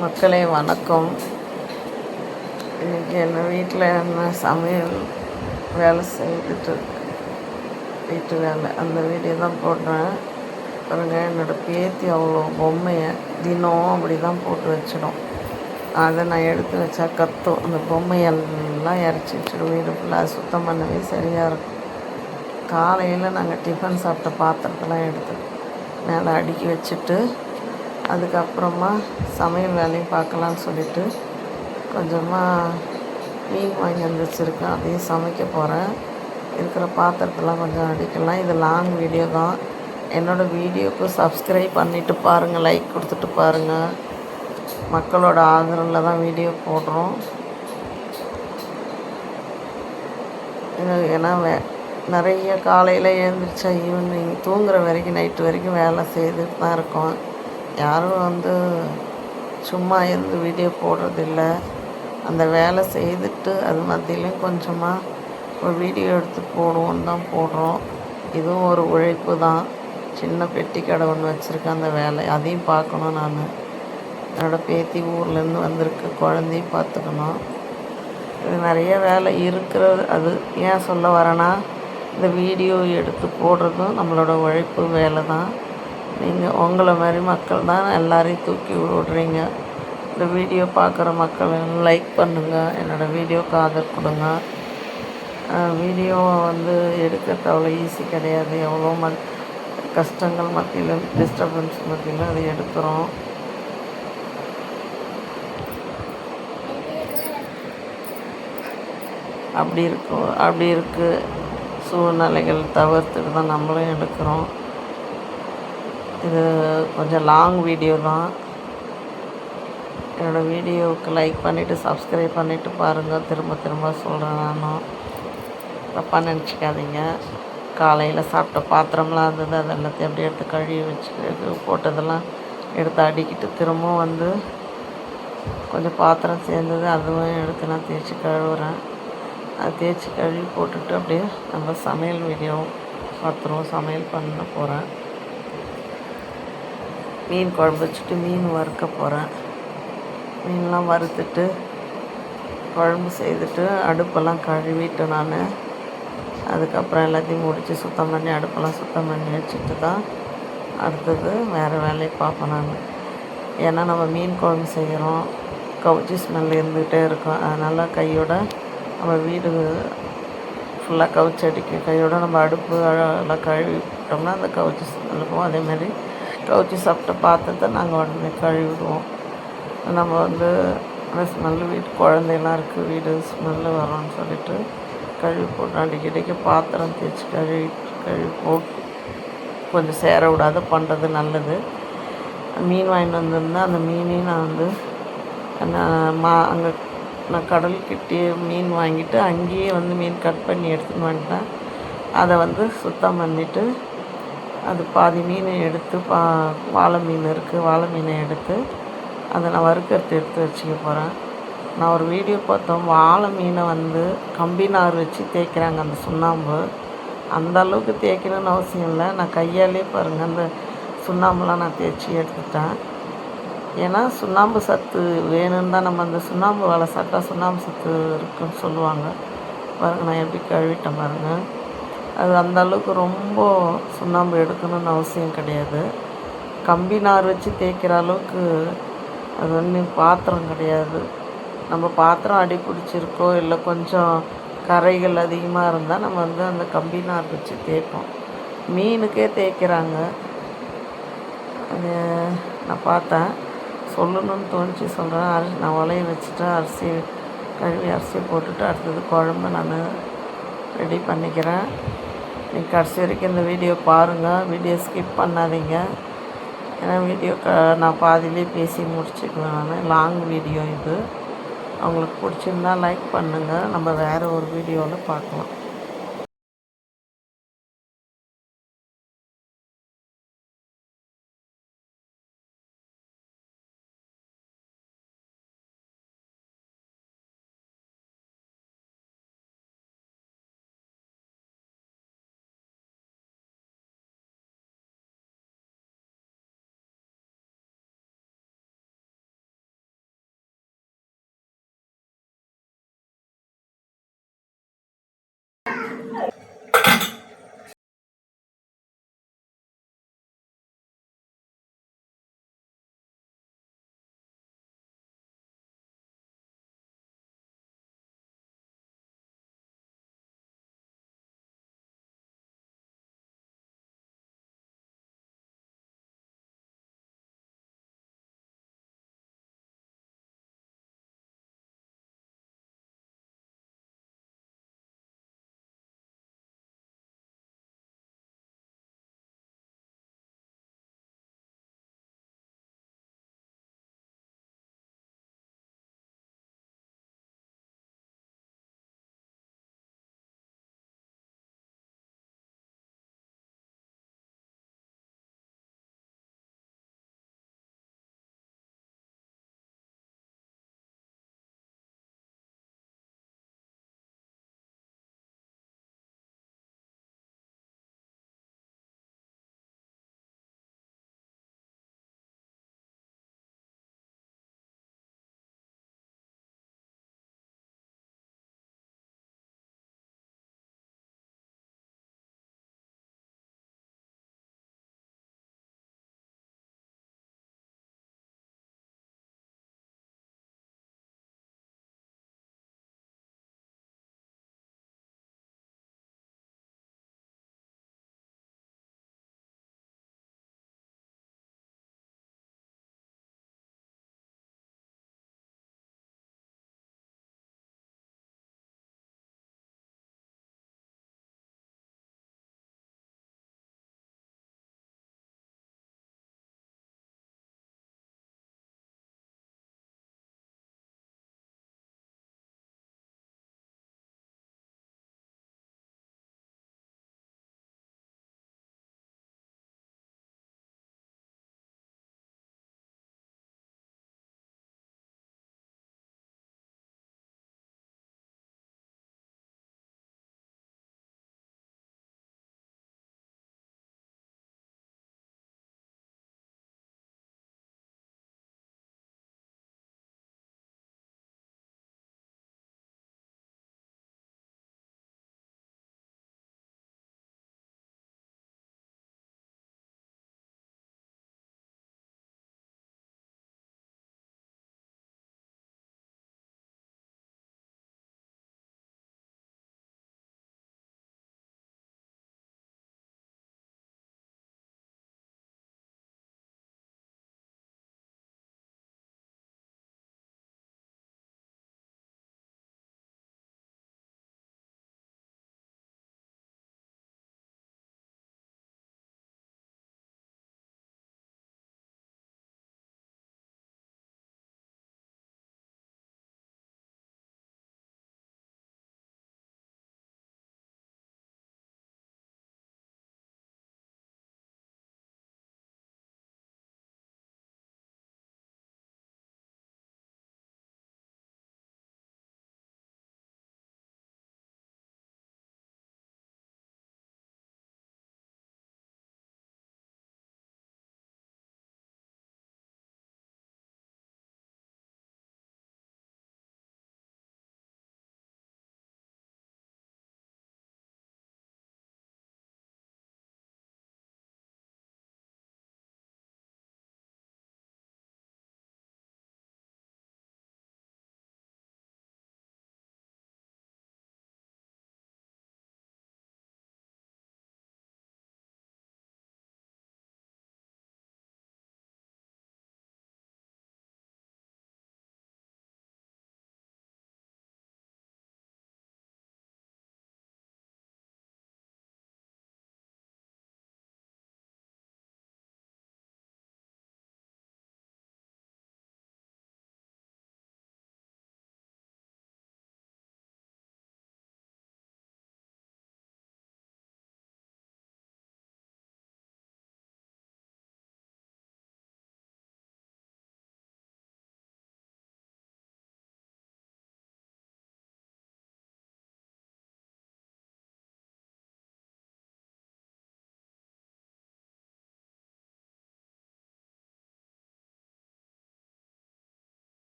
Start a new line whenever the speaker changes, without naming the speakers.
மக்களே வணக்கம். இன்றைக்கி என்ன வீட்டில் என்ன சமையல் வேலை செய்துட்டு வீட்டு வேலை அந்த வீடியோ தான் போடுறேன் பாருங்க. என்னோடய பேத்தி அவ்வளோ பொம்மையை தினம் அப்படி தான் போட்டு வச்சிடும். அதை நான் எடுத்து வச்சா கத்தும். அந்த பொம்மையெல்லாம் இறச்சி வச்சிடும். வீடு ஃபுல்லாக சுத்தம் பண்ணவே சரியாக இருக்கும். காலையில் நாங்கள் டிஃபன் சாப்பிட்ட பாத்திரத்தெல்லாம் எடுத்து மேலே அடுக்கி வச்சுட்டு அதுக்கப்புறமா சமையல் வேலையும் பார்க்கலான்னு சொல்லிவிட்டு கொஞ்சமாக மீன் வாங்கி வந்து வச்சுருக்கேன். அதையும் சமைக்க போகிறேன். இருக்கிற பாத்திரத்தெல்லாம் கொஞ்சம் அடிக்கலாம். இது லாங் வீடியோ தான். என்னோடய வீடியோவுக்கு சப்ஸ்கிரைப் பண்ணிவிட்டு பாருங்கள், லைக் கொடுத்துட்டு பாருங்கள். மக்களோட ஆதரவில் தான் வீடியோ போடுறோம். ஏன்னா நிறைய காலையில் எழுந்திரிச்சா ஈவினிங் தூங்குகிற வரைக்கும் நைட்டு வரைக்கும் வேலை செய்துட்டு தான் இருக்கோம். யாரும் சும்மா இருந்து வீடியோ போடுறதில்ல. அந்த வேலை செய்துட்டு அது மத்தியிலையும் கொஞ்சமாக ஒரு வீடியோ எடுத்து போடுவோன்னு தான் போடுறோம். இதுவும் ஒரு உழைப்பு தான். சின்ன பெட்டி கடை ஒன்று வச்சுருக்கேன். அந்த வேலை அதையும் பார்க்கணும். நான் என்னோடய பேத்தி ஊர்லேருந்து வந்திருக்கு. குழந்தையும் பார்த்துக்கணும். இது நிறைய வேலை இருக்கிறது. அது ஏன் சொல்ல வரேன்னா, இந்த வீடியோ எடுத்து போடுறதும் நம்மளோட உழைப்பு வேலை தான். நீங்கள் உங்களை மாதிரி மக்கள் தான் எல்லாரையும் தூக்கி விடுறீங்க. இந்த வீடியோ பார்க்குற மக்கள் லைக் பண்ணுங்கள். என்னோடய வீடியோவுக்கு ஆதரவு கொடுங்க. வீடியோ எடுக்கிறது அவ்வளோ ஈஸி கிடையாது. எவ்வளோ கஷ்டங்கள் மத்தியில், டிஸ்டர்பன்ஸ் மத்தியில் அதை எடுக்கிறோம். அப்படி இருக்குது சூழ்நிலைகள் தவிர்த்துட்டு தான் நம்மளும் எடுக்கிறோம். இது கொஞ்சம் லாங் வீடியோ தான். என்னோடய வீடியோவுக்கு லைக் பண்ணிவிட்டு சப்ஸ்கிரைப் பண்ணிவிட்டு பாருங்கள். திரும்ப திரும்ப சொல்கிறேன். நானும் தப்பாக நினச்சிக்காதீங்க. காலையில் சாப்பிட்ட பாத்திரம்லாம் இருந்தது. அது எல்லாத்தையும் அப்படியே எடுத்து கழுவி வச்சு போட்டதெல்லாம் எடுத்து அடிக்கிட்டு திரும்பவும் கொஞ்சம் பாத்திரம் சேர்ந்தது. அதுவும் எடுத்து நான் தேய்ச்சி கழுவுறேன். அது தேய்ச்சி கழுவி போட்டுட்டு அப்படியே நம்ம சமையல் வீடியோ பார்த்துருவோம். சமையல் பண்ண போகிறேன். மீன் குழம்பு வச்சுட்டு மீன் வறுக்க போகிறேன். மீன்லாம் வறுத்துட்டு குழம்பு செய்துட்டு அடுப்பெல்லாம் கழுவிட்டு நான் அதுக்கப்புறம் எல்லாத்தையும் முடித்து சுத்தம் பண்ணி அடுப்பெல்லாம் சுத்தம் பண்ணி வச்சுட்டு தான் அடுத்தது வேறு வேலையை பார்ப்பேன் நான். ஏன்னா நம்ம மீன் குழம்பு செய்கிறோம். கவுச்சி ஸ்மெல் இருந்துகிட்டே இருக்கும். அதனால் கையோட நம்ம வீடு ஃபுல்லாக கவுச்சி அடிக்கும். கையோட நம்ம அடுப்பு எல்லாம் கழுவிட்டோம்னா அந்த கவுச்சி ஸ்மெல் இருக்கும். அதேமாதிரி கவுச்சி சாப்பிட்ட பாத்திரத்தை நாங்கள் உடனே கழுவிடுவோம். நம்ம அந்த ஸ்மெல்லு வீட்டு குழந்தையெல்லாம் இருக்குது, வீடு ஸ்மெல்லு வரோன்னு சொல்லிட்டு கழுவி போட்டு அடிக்கடிக்கு பாத்திரம் தேய்ச்சி கழுவி போட்டு கொஞ்சம் சேர விடாத பண்ணுறது நல்லது. மீன் வாங்கிட்டு வந்திருந்தால் அந்த மீனையும் நான் அங்கே நான் கடல்கிட்டே மீன் வாங்கிட்டு அங்கேயே மீன் கட் பண்ணி எடுத்துன்னு வந்துட்டேன். அதை சுத்தம் பண்ணிவிட்டு அது பாதி மீனை எடுத்து வாழை மீன் இருக்குது, வாழை மீனை எடுத்து அதை நான் வறுக்கிறது எடுத்து வச்சுக்க போகிறேன். நான் ஒரு வீடியோ பார்த்தோம். வாழை மீனை கம்பி நார் வச்சு தேய்க்கிறாங்க அந்த சுண்ணாம்பு. அந்த அளவுக்கு தேய்க்கணும்னு அவசியம் இல்லை. நான் கையாலே பாருங்கள் அந்த சுண்ணாம்புலாம் நான் தேய்ச்சி எடுத்துட்டேன். ஏன்னா சுண்ணாம்பு சத்து வேணும்னு தான் நம்ம அந்த சுண்ணாம்பு வேலை சாப்பிட்டா சுண்ணாம்பு சத்து இருக்குன்னு சொல்லுவாங்க. பாருங்கள் நான் எப்படி கழுவிட்டேன் பாருங்கள். அது அந்த அளவுக்கு ரொம்ப சுண்ணாம்பு எடுக்கணும்னு அவசியம் கிடையாது. கம்பி நார் வச்சு தேய்க்கிற அளவுக்கு அது பாத்திரம் கிடையாது. நம்ம பாத்திரம் அடி பிடிச்சிருக்கோ இல்லை கொஞ்சம் கரைகள் அதிகமாக இருந்தால் நம்ம அந்த கம்பி நார் வச்சு தேய்ப்போம். மீனுக்கே தேய்க்கிறாங்க. நான் பார்த்தேன், சொல்லணும்னு தோணுச்சு சொல்கிறேன். நான் உலைய வச்சுட்டு அரிசியை போட்டுட்டு அடுத்தது குழம்பு நான் ரெடி பண்ணிக்கிறேன். நீங்கள் கடைசி வரைக்கும் இந்த வீடியோ பாருங்கள். வீடியோ ஸ்கிப் பண்ணாதீங்க. ஏன்னா வீடியோ நான் பாதியிலே பேசி முடிச்சுக்குவேன். நான் லாங் வீடியோ இது. அவங்களுக்கு பிடிச்சிருந்தா லைக் பண்ணுங்கள். நம்ம வேறு ஒரு வீடியோவில் பார்க்கலாம்.